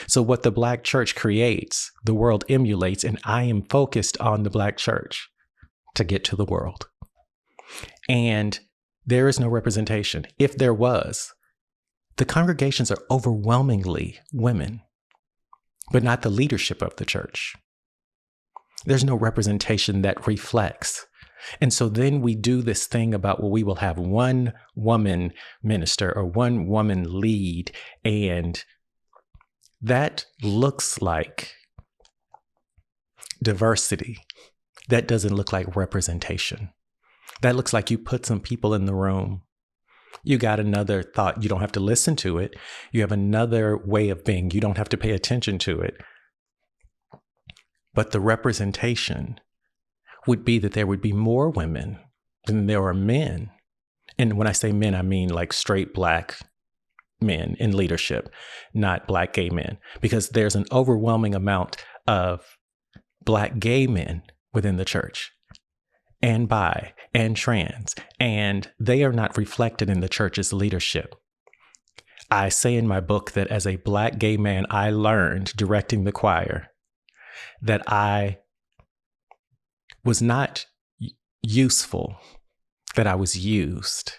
So what the Black church creates, the world emulates, and I am focused on the Black church to get to the world. And there is no representation. If there was, the congregations are overwhelmingly women, but not the leadership of the church. There's no representation that reflects. And so then we do this thing about, well, we will have one woman minister or one woman lead, and that looks like diversity. That doesn't look like representation. That looks like you put some people in the room. You got another thought. You don't have to listen to it. You have another way of being. You don't have to pay attention to it. But the representation would be that there would be more women than there are men. And when I say men, I mean like straight Black men in leadership, not Black gay men, because there's an overwhelming amount of Black gay men within the church, and bi and trans, and they are not reflected in the church's leadership. I say in my book that as a Black gay man, I learned directing the choir that I was not useful, that I was used.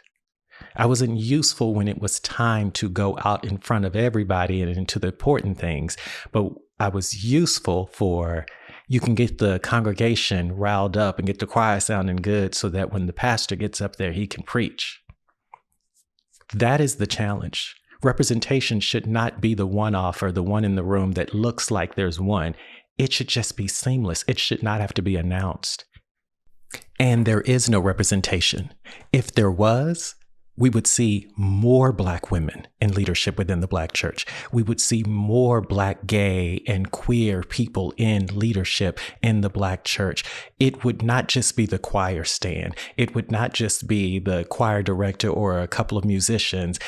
I wasn't useful when it was time to go out in front of everybody and into the important things, but I was useful for, you can get the congregation riled up and get the choir sounding good so that when the pastor gets up there, he can preach. That is the challenge. Representation should not be the one-off or the one in the room that looks like there's one. It should just be seamless. It should not have to be announced. And there is no representation. If there was, we would see more Black women in leadership within the Black church. We would see more Black gay and queer people in leadership in the Black church. It would not just be the choir stand. It would not just be the choir director or a couple of musicians.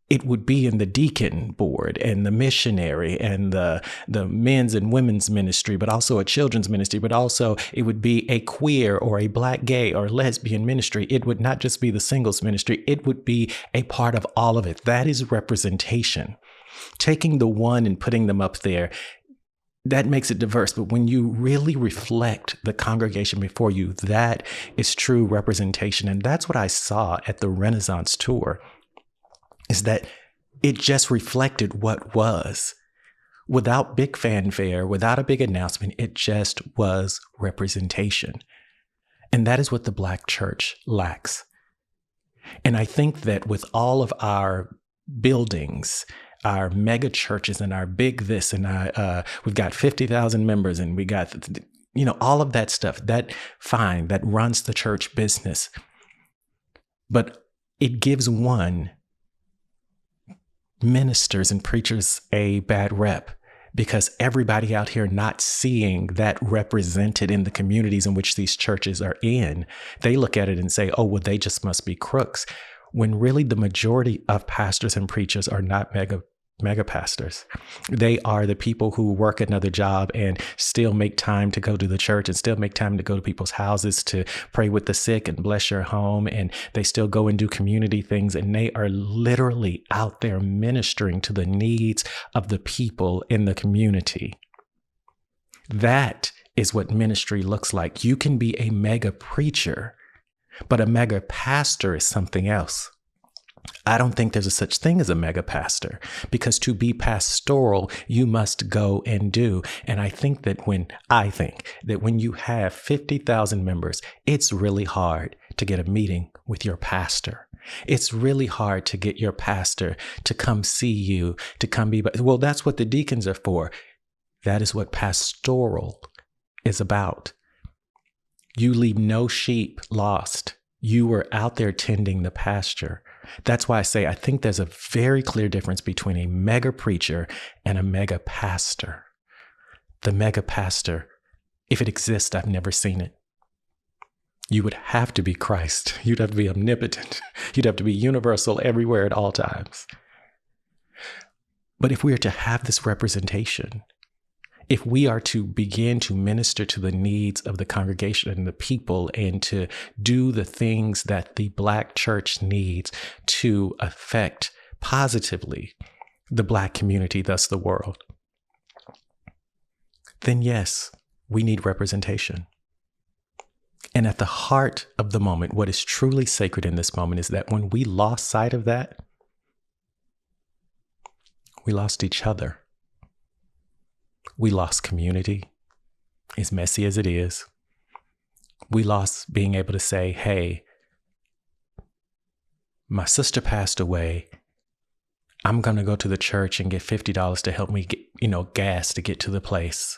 It would be in the deacon board and the missionary and the men's and women's ministry, but also a children's ministry, but also it would be a queer or a Black gay or lesbian ministry. It would not just be the singles ministry. It would be a part of all of it. That is representation. Taking the one and putting them up there, that makes it diverse. But when you really reflect the congregation before you, that is true representation. And that's what I saw at the Renaissance tour. Is that it just reflected what was. Without big fanfare, without a big announcement, it just was representation. And that is what the Black church lacks. And I think that with all of our buildings, our mega churches and our big this and we've got 50,000 members and we got, all of that stuff, that fine, that runs the church business. But it gives one ministers and preachers a bad rep because everybody out here not seeing that represented in the communities in which these churches are in, they look at it and say, oh, well, they just must be crooks. When really the majority of pastors and preachers are not mega pastors. They are the people who work another job and still make time to go to the church and still make time to go to people's houses to pray with the sick and bless your home. And they still go and do community things. And they are literally out there ministering to the needs of the people in the community. That is what ministry looks like. You can be a mega preacher, but a mega pastor is something else. I don't think there's a such thing as a mega pastor, because to be pastoral, you must go and do. And I think that when you have 50,000 members, it's really hard to get a meeting with your pastor. It's really hard to get your pastor to come see you, to come be, well, that's what the deacons are for. That is what pastoral is about. You leave no sheep lost. You were out there tending the pasture. That's why I say I think there's a very clear difference between a mega preacher and a mega pastor. The mega pastor, if it exists, I've never seen it. You would have to be Christ. You'd have to be omnipotent. You'd have to be universal everywhere at all times. But if we are to have this representation, if we are to begin to minister to the needs of the congregation and the people and to do the things that the Black church needs to affect positively the Black community, thus the world, then yes, we need representation. And at the heart of the moment, what is truly sacred in this moment is that when we lost sight of that, we lost each other. We lost community, as messy as it is. We lost being able to say, hey, my sister passed away. I'm going to go to the church and get $50 to help me get, gas to get to the place.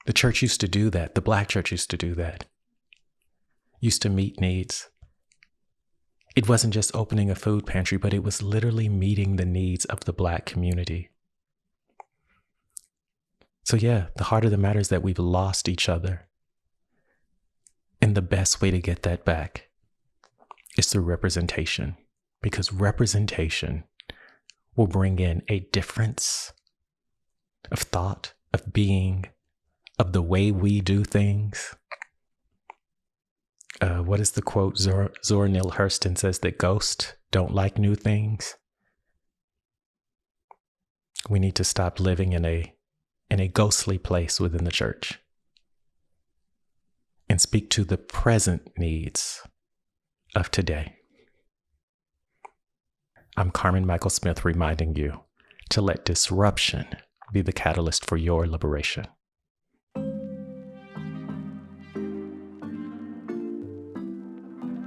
The church used to do that. The Black church used to do that. Used to meet needs. It wasn't just opening a food pantry, but it was literally meeting the needs of the Black community. So yeah, the heart of the matter is that we've lost each other. And the best way to get that back is through representation, because representation will bring in a difference of thought, of being, of the way we do things. What is the quote? Zora Neale Hurston says that ghosts don't like new things. We need to stop living in a ghostly place within the church and speak to the present needs of today. I'm Carmen Michael Smith, reminding you to let disruption be the catalyst for your liberation.